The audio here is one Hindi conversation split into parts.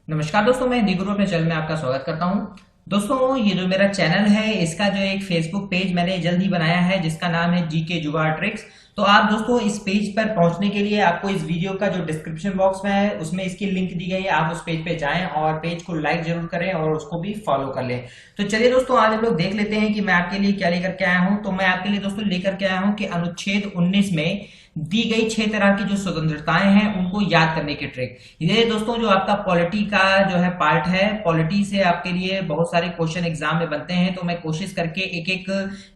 नमस्कार दोस्तों, मैं हिंदी गुरु अपने चैनल में आपका स्वागत करता हूं। दोस्तों, ये जो मेरा चैनल है इसका जो एक फेसबुक पेज मैंने जल्द ही बनाया है जिसका नाम है जीके जुगाड़ ट्रिक्स। तो आप दोस्तों इस पेज पर पहुंचने के लिए आपको इस वीडियो का जो डिस्क्रिप्शन बॉक्स में है उसमें इसकी लिंक दी गई है। आप उस पेज पे जाएं और पेज को लाइक जरूर करें और उसको भी फॉलो कर लें। तो चलिए दोस्तों, आज हम लोग देख लेते हैं कि मैं आपके लिए क्या लेकर के आया हूं। तो मैं आपके लिए दोस्तों लेकर के आया हूं कि अनुच्छेद 19 में दी गई 6 तरह की जो स्वतंत्रताएं हैं उनको याद करने की ट्रिक। ये दोस्तों जो आपका पॉलिटी का जो है पार्ट है, पॉलिटी से आपके लिए बहुत सारे क्वेश्चन एग्जाम में बनते हैं। तो मैं कोशिश करके एक एक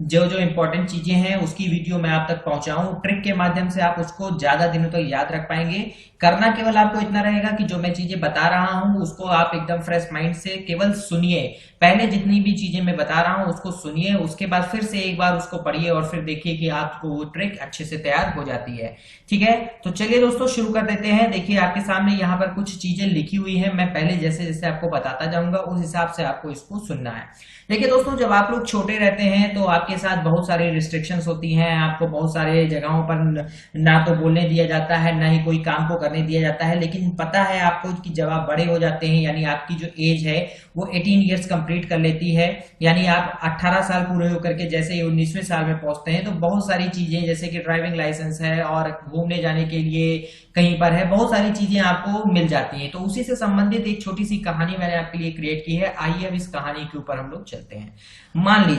जो जो इंपॉर्टेंट चीजें हैं उसकी वीडियो मैं आप तक पहुंचाऊं। ट्रिक के माध्यम से आप उसको ज्यादा दिनों तक याद रख पाएंगे। करना केवल आपको इतना रहेगा कि जो मैं चीजें बता रहा हूं उसको आप एकदम फ्रेश माइंड से केवल सुनिए। पहले जितनी भी चीजें मैं बता रहा हूं उसको सुनिए, उसके बाद फिर से एक बार उसको पढ़िए और फिर देखिए कि आपको वो ट्रिक अच्छे से तैयार हो जाती है। ठीक है, तो चलिए दोस्तों शुरू कर देते हैं। देखिए आपके सामने यहाँ पर कुछ चीजें लिखी हुई हैं। मैं पहले जैसे जैसे आपको बताता जाऊंगा उस हिसाब से आपको इसको सुनना है। देखिए दोस्तों, जब आप लोग छोटे रहते हैं तो आपके साथ बहुत सारी रिस्ट्रिक्शंस होती हैं। आपको बहुत सारे जगहों पर ना तो बोलने दिया जाता है, ना ही कोई काम को करने दिया जाता है। लेकिन पता है आपको कि जब आप बड़े हो जाते हैं, यानी आपकी जो एज है वो 18 ईयर्स कंप्लीट कर लेती है, यानी आप 18 साल पूरे होकर के जैसे ही 19वें साल में पहुंचते हैं तो बहुत सारी चीजें जैसे कि ड्राइविंग लाइसेंस है और घूमने जाने के लिए कहीं पर है, बहुत सारी चीजें आपको मिल जाती हैं। तो उसी से संबंधित एक छोटी सी कहानी मैंने आपके लिए क्रिएट की है। आइए अब इस कहानी के ऊपर हम लोग चलते हैं। मान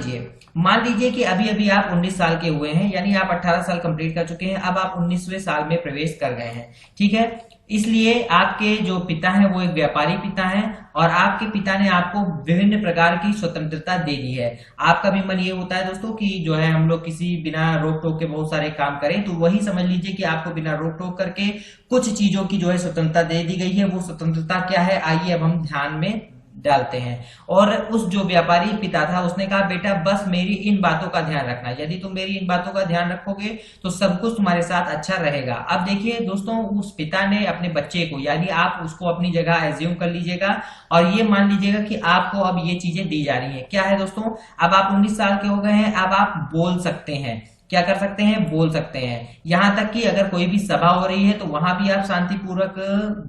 लीजिए कि अभी अभी आप 19 साल के हुए हैं, यानी आप 18 साल कंप्लीट कर चुके हैं। अब आप 19वें साल में प्रवेश कर गए हैं। ठीक है, इसलिए आपके जो पिता हैं वो एक व्यापारी पिता हैं और आपके पिता ने आपको विभिन्न प्रकार की स्वतंत्रता दे दी है। आपका भी मन ये होता है दोस्तों कि जो है हम लोग किसी बिना रोक टोक के बहुत सारे काम करें। तो वही समझ लीजिए कि आपको बिना रोक टोक करके कुछ चीजों की जो है स्वतंत्रता दे दी गई है। वो स्वतंत्रता क्या है, आइए अब हम ध्यान में डालते हैं। और उस जो व्यापारी पिता था उसने कहा, बेटा बस मेरी इन बातों का ध्यान रखना। यदि तुम मेरी इन बातों का ध्यान रखोगे तो सब कुछ तुम्हारे साथ अच्छा रहेगा। अब देखिए दोस्तों, उस पिता ने अपने बच्चे को, यानी आप उसको अपनी जगह एज्यूम कर लीजिएगा और ये मान लीजिएगा कि आपको अब ये चीजें दी जा रही हैं। क्या है दोस्तों, अब आप 19 साल के हो गए हैं। अब आप बोल सकते हैं। क्या कर सकते हैं, बोल सकते हैं। यहां तक कि अगर कोई भी सभा हो रही है तो वहां भी आप शांतिपूर्वक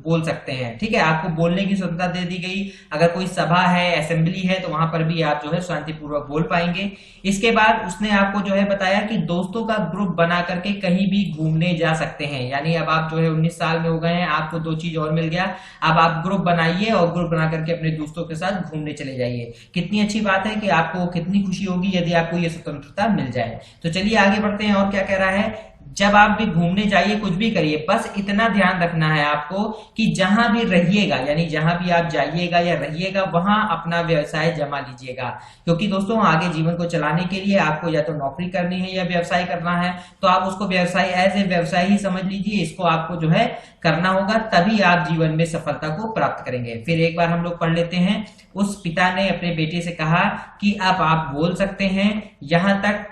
बोल सकते हैं। ठीक है, आपको बोलने की स्वतंत्रता दे दी गई। अगर कोई सभा है, असेंबली है, तो वहां पर भी आप जो है शांतिपूर्वक बोल पाएंगे। इसके बाद उसने आपको जो है बताया कि दोस्तों का ग्रुप बना करके कहीं भी घूमने जा सकते हैं। यानी अब आप जो है 19 साल में हो गए हैं, आपको दो चीज और मिल गया। अब आप ग्रुप बनाइए और ग्रुप बना करके अपने दोस्तों के साथ घूमने चले जाइए। कितनी अच्छी बात है कि आपको कितनी खुशी होगी यदि आपको ये स्वतंत्रता मिल जाए। तो चलिए आगे बढ़ते हैं और क्या कह रहा है। जब आप भी घूमने जाइए, कुछ भी करिए, बस इतना ध्यान रखना है आपको कि जहां भी रहिएगा, यानी जहां भी आप जाइएगा या रहिएगा वहां अपना व्यवसाय जमा लीजिएगा। क्योंकि दोस्तों आगे जीवन को चलाने के लिए आपको या तो नौकरी करनी है या व्यवसाय करना है। तो आप उसको व्यवसाय एज ए व्यवसाय ही समझ लीजिए। इसको आपको जो है करना होगा, तभी आप जीवन में सफलता को प्राप्त करेंगे। फिर एक बार हम लोग पढ़ लेते हैं। उस पिता ने अपने बेटे से कहा कि अब आप बोल सकते हैं। यहां तक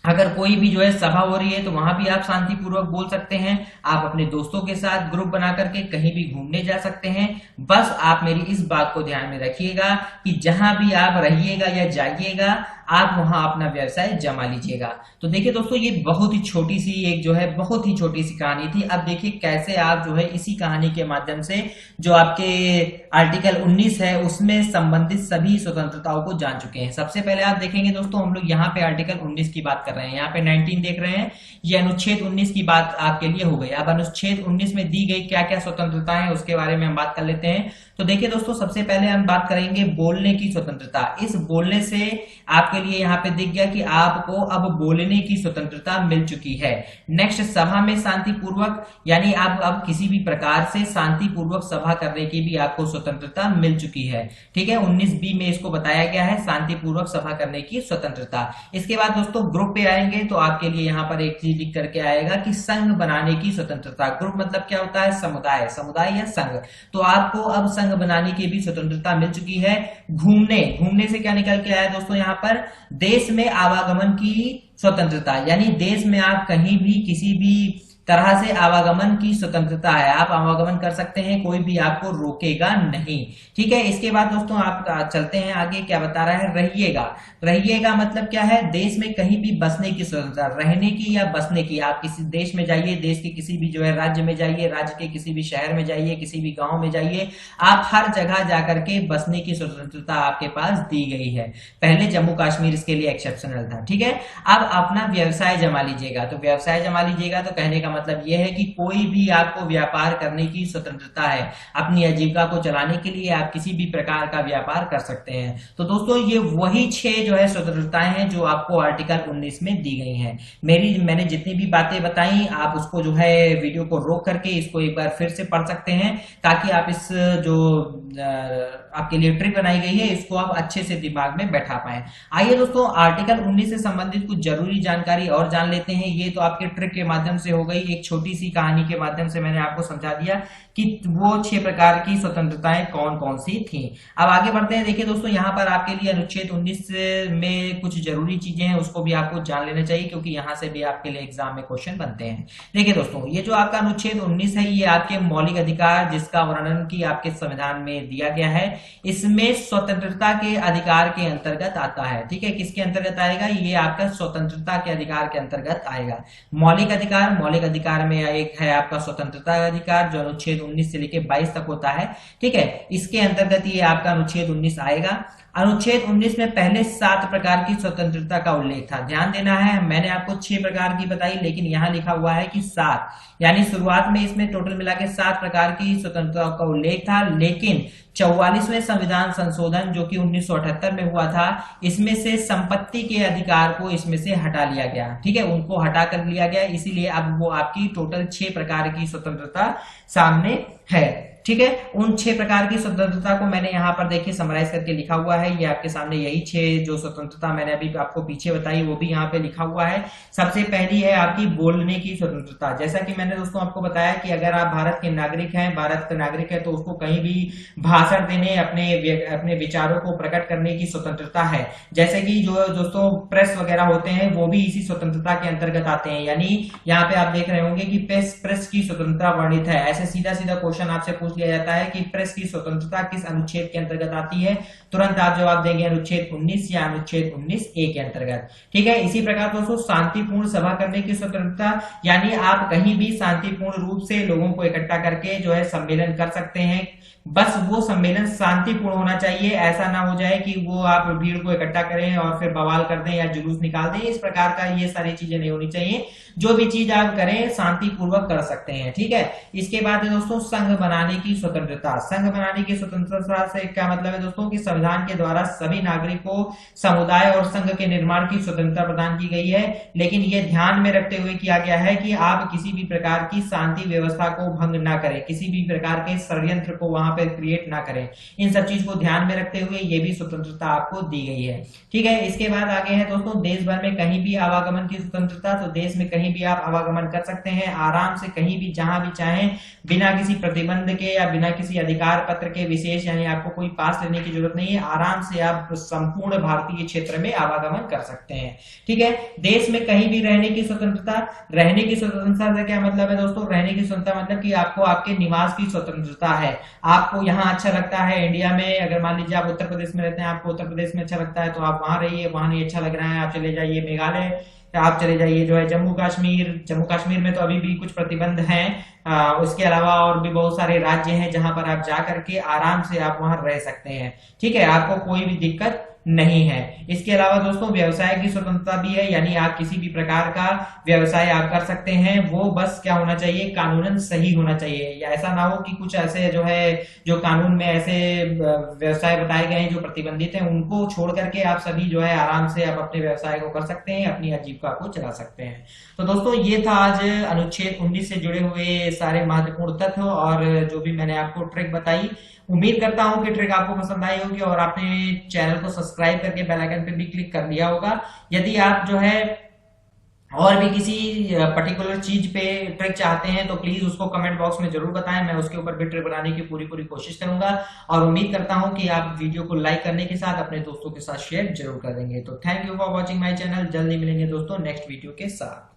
अगर कोई भी जो है सभा हो रही है तो वहां भी आप शांतिपूर्वक बोल सकते हैं। आप अपने दोस्तों के साथ ग्रुप बना करके कहीं भी घूमने जा सकते हैं। बस आप मेरी इस बात को ध्यान में रखिएगा कि जहां भी आप रहिएगा या जाइएगा आप वहां अपना व्यवसाय जमा लीजिएगा। तो देखिए दोस्तों, ये बहुत ही छोटी सी एक जो है बहुत ही छोटी सी कहानी थी। अब देखिए कैसे आप जो है इसी कहानी के माध्यम से जो आपके आर्टिकल 19 है उसमें संबंधित सभी स्वतंत्रताओं को जान चुके हैं। सबसे पहले आप देखेंगे दोस्तों, हम लोग यहाँ पे आर्टिकल 19 की बात कर रहे हैं। यहाँ पे 19 देख रहे हैं, ये अनुच्छेद 19 की बात आपके लिए हो गई। अब अनुच्छेद 19 में दी गई क्या क्या स्वतंत्रता है उसके बारे में हम बात कर लेते हैं। तो देखिए दोस्तों, सबसे पहले हम बात करेंगे बोलने की स्वतंत्रता। इस बोलने से आपके लिए यहाँ पे दिख गया कि आपको अब बोलने की स्वतंत्रता मिल चुकी है। नेक्स्ट, सभा में शांतिपूर्वक, यानी आप अब किसी भी प्रकार से शांतिपूर्वक सभा करने की भी आपको स्वतंत्रता मिल चुकी है। ठीक है, 19B में इसको बताया गया है, शांतिपूर्वक सभा करने की स्वतंत्रता। इसके बाद दोस्तों ग्रुप पे आएंगे तो आपके लिए यहाँ पर एक चीज लिख करके आएगा कि संघ बनाने की स्वतंत्रता। ग्रुप मतलब क्या होता है, समुदाय, समुदाय या संघ। तो आपको अब संघ बनाने की भी स्वतंत्रता मिल चुकी है। घूमने से क्या निकल के आया दोस्तों, यहाँ पर देश में आवागमन की स्वतंत्रता, यानी देश में आप कहीं भी किसी भी तरह से आवागमन की स्वतंत्रता है, आप आवागमन कर सकते हैं, कोई भी आपको रोकेगा नहीं। ठीक है, इसके बाद दोस्तों आप चलते हैं आगे, क्या बता रहा है, रहिएगा। रहिएगा मतलब क्या है, देश में कहीं भी बसने की स्वतंत्रता, रहने की या बसने की। आप किसी देश में जाइए, देश के किसी भी जो है राज्य में जाइए, राज्य के किसी भी शहर में जाइए, किसी भी गांव में जाइए, आप हर जगह जाकर के बसने की स्वतंत्रता आपके पास दी गई है। पहले जम्मू कश्मीर इसके लिए एक्सेप्शनल था। ठीक है, अब अपना व्यवसाय जमा लीजिएगा। तो व्यवसाय जमा लीजिएगा तो कहने का मतलब यह है कि कोई भी आपको व्यापार करने की स्वतंत्रता है, अपनी आजीविका को चलाने के लिए आप किसी भी प्रकार का व्यापार कर सकते हैं। तो दोस्तों ये वही 6 जो है स्वतंत्रताएं हैं जो आपको आर्टिकल 19 में दी गई हैं। मैंने जितनी भी बातें बताई, आप उसको जो है वीडियो को रोक करके इसको एक बार फिर से पढ़ सकते हैं, ताकि आप इस जो आपके लिए ट्रिक बनाई गई है इसको आप अच्छे से दिमाग में बैठा पाए। आइए दोस्तों, आर्टिकल 19 से संबंधित कुछ जरूरी जानकारी और जान लेते हैं। ये तो आपके ट्रिक के माध्यम से हो गई, एक छोटी सी कहानी के माध्यम से मैंने आपको समझा दिया कि वो 6 प्रकार की स्वतंत्रताएं कौन कौन सी थी। अब आगे बढ़ते हैं। देखिए दोस्तों, यहाँ पर आपके लिए अनुच्छेद 19 में कुछ जरूरी चीजें हैं, उसको भी आपको जान लेना चाहिए, क्योंकि यहाँ से भी आपके लिए एग्जाम में क्वेश्चन बनते हैं। देखिए दोस्तों, ये जो आपका अनुच्छेद 19 है, ये आपके मौलिक अधिकार जिसका वर्णन की आपके संविधान में दिया गया है, इसमें स्वतंत्रता के अधिकार के अंतर्गत आता है। ठीक है, किसके अंतर्गत आएगा, ये आपका स्वतंत्रता के अधिकार के अंतर्गत आएगा। मौलिक अधिकार में एक है आपका स्वतंत्रता का अधिकार, जो अनुच्छेद 19 से लेकर 22 तक होता है। ठीक है, इसके अंतर्गत ये आपका अनुच्छेद 19 आएगा। अनुच्छेद 19 में पहले 7 प्रकार की स्वतंत्रता का उल्लेख था। ध्यान देना है, मैंने आपको 6 प्रकार की बताई, लेकिन यहां लिखा हुआ है कि 7, यानी शुरुआत में इसमें टोटल मिला के 7 प्रकार की स्वतंत्रता का उल्लेख था। लेकिन 44वें संविधान संशोधन जो कि 1978 में हुआ था, इसमें से संपत्ति के अधिकार को इसमें से हटा लिया गया। ठीक है, उनको हटा कर लिया गया, इसीलिए अब वो आपकी टोटल 6 प्रकार की स्वतंत्रता सामने है। ठीक है, उन 6 प्रकार की स्वतंत्रता को मैंने यहाँ पर देखिए समराइज करके लिखा हुआ है। ये आपके सामने यही 6 जो स्वतंत्रता मैंने अभी आपको पीछे बताई वो भी यहाँ पे लिखा हुआ है। सबसे पहली है आपकी बोलने की स्वतंत्रता। जैसा कि मैंने दोस्तों आपको बताया कि अगर आप भारत के नागरिक हैं, भारत का नागरिक है, तो उसको कहीं भी भाषण देने, अपने विचारों को प्रकट करने की स्वतंत्रता है। जैसे कि जो दोस्तों प्रेस वगैरह होते हैं, वो भी इसी स्वतंत्रता के अंतर्गत आते हैं। यानी यहाँ पे आप देख रहे होंगे कि प्रेस की स्वतंत्रता वर्णित है। ऐसे सीधा सीधा क्वेश्चन आपसे पूछ लिया जाता है कि प्रेस की स्वतंत्रता किस अनुच्छेद के अंतर्गत आती है, तुरंत आप जवाब देंगे अनुच्छेद 19 या अनुच्छेद 19A के अंतर्गत। ठीक है, इसी प्रकार दोस्तों शांतिपूर्ण सभा करने की स्वतंत्रता, यानी आप कहीं भी शांतिपूर्ण रूप से लोगों को इकट्ठा करके जो है सम्मेलन कर सकते हैं। बस वो सम्मेलन शांतिपूर्ण होना चाहिए, ऐसा ना हो जाए कि वो आप भीड़ को इकट्ठा करें और फिर बवाल कर दें या जुलूस निकाल दें। इस प्रकार का ये सारी चीजें नहीं होनी चाहिए। जो भी चीज आप करें शांतिपूर्वक कर सकते हैं। ठीक है, इसके बाद है दोस्तों संघ बनाने की स्वतंत्रता। संघ बनाने की स्वतंत्रता से क्या मतलब है दोस्तों, कि संविधान के द्वारा सभी नागरिकों को समुदाय और संघ के निर्माण की स्वतंत्रता प्रदान की गई है, लेकिन ये ध्यान में रखते हुए किया गया है कि आप किसी भी प्रकार की शांति व्यवस्था को भंग ना करें, किसी भी प्रकार के षड्यंत्र को वहां पे क्रिएट ना करें। इन सब चीज को ध्यान में रखते हुए ये भी स्वतंत्रता आपको दी गई है। ठीक है, इसके बाद आगे है दोस्तों देश भर में कहीं भी आवागमन की स्वतंत्रता। तो देश में कहीं भी आप आवागमन कर सकते हैं, आराम से कहीं भी जहां भी चाहें, बिना किसी प्रतिबंध के या बिना किसी अधिकार पत्र के विशेष, यानी आपको कोई पास लेने की जरूरत नहीं है। आराम से आप संपूर्ण भारतीय क्षेत्र में आवागमन कर सकते हैं। ठीक है, देश में कहीं भी रहने की स्वतंत्रता। रहने की स्वतंत्रता से क्या मतलब है दोस्तों, रहने की स्वतंत्रता मतलब कि आपको आपके निवास की स्वतंत्रता है। आपको यहाँ अच्छा लगता है इंडिया में, अगर मान लीजिए आप उत्तर प्रदेश में रहते हैं, आपको उत्तर प्रदेश में अच्छा लगता है तो आप वहां रहिए, वहां नहीं अच्छा लग रहा है आप चले जाइए मेघालय, आप चले जाइए जो है जम्मू कश्मीर में तो अभी भी कुछ प्रतिबंध हैं। उसके अलावा और भी बहुत सारे राज्य हैं जहां पर आप जा करके आराम से आप वहां रह सकते हैं। ठीक है, आपको कोई भी दिक्कत नहीं है। इसके अलावा दोस्तों व्यवसाय की स्वतंत्रता भी है, यानी आप किसी भी प्रकार का व्यवसाय आप कर सकते हैं। वो बस क्या होना चाहिए, कानूनन सही होना चाहिए। या ऐसा ना हो कि कुछ ऐसे जो कानून में ऐसे व्यवसाय बताए गए हैं जो प्रतिबंधित हैं, उनको छोड़ करके आप सभी जो है आराम से आप अपने व्यवसाय को कर सकते हैं, अपनी आजीविका को चला सकते हैं। तो दोस्तों ये था आज अनुच्छेद 19 से जुड़े हुए सारे महत्वपूर्ण तथ्य और जो भी मैंने आपको ट्रिक बताई। उम्मीद करता हूं कि ट्रिक आपको पसंद आई होगी और आपने चैनल को सब्सक्राइब करके बेल आइकन पे भी क्लिक कर लिया होगा। यदि आप जो है और भी किसी पर्टिकुलर चीज पे ट्रिक चाहते हैं तो प्लीज उसको कमेंट बॉक्स में जरूर बताएं, मैं उसके ऊपर भी ट्रिक बनाने की पूरी कोशिश करूंगा। और उम्मीद करता हूं कि आप वीडियो को लाइक करने के साथ अपने दोस्तों के साथ शेयर जरूर कर देंगे। तो thank you for watching my channel. जल्दी मिलेंगे दोस्तों नेक्स्ट वीडियो के साथ।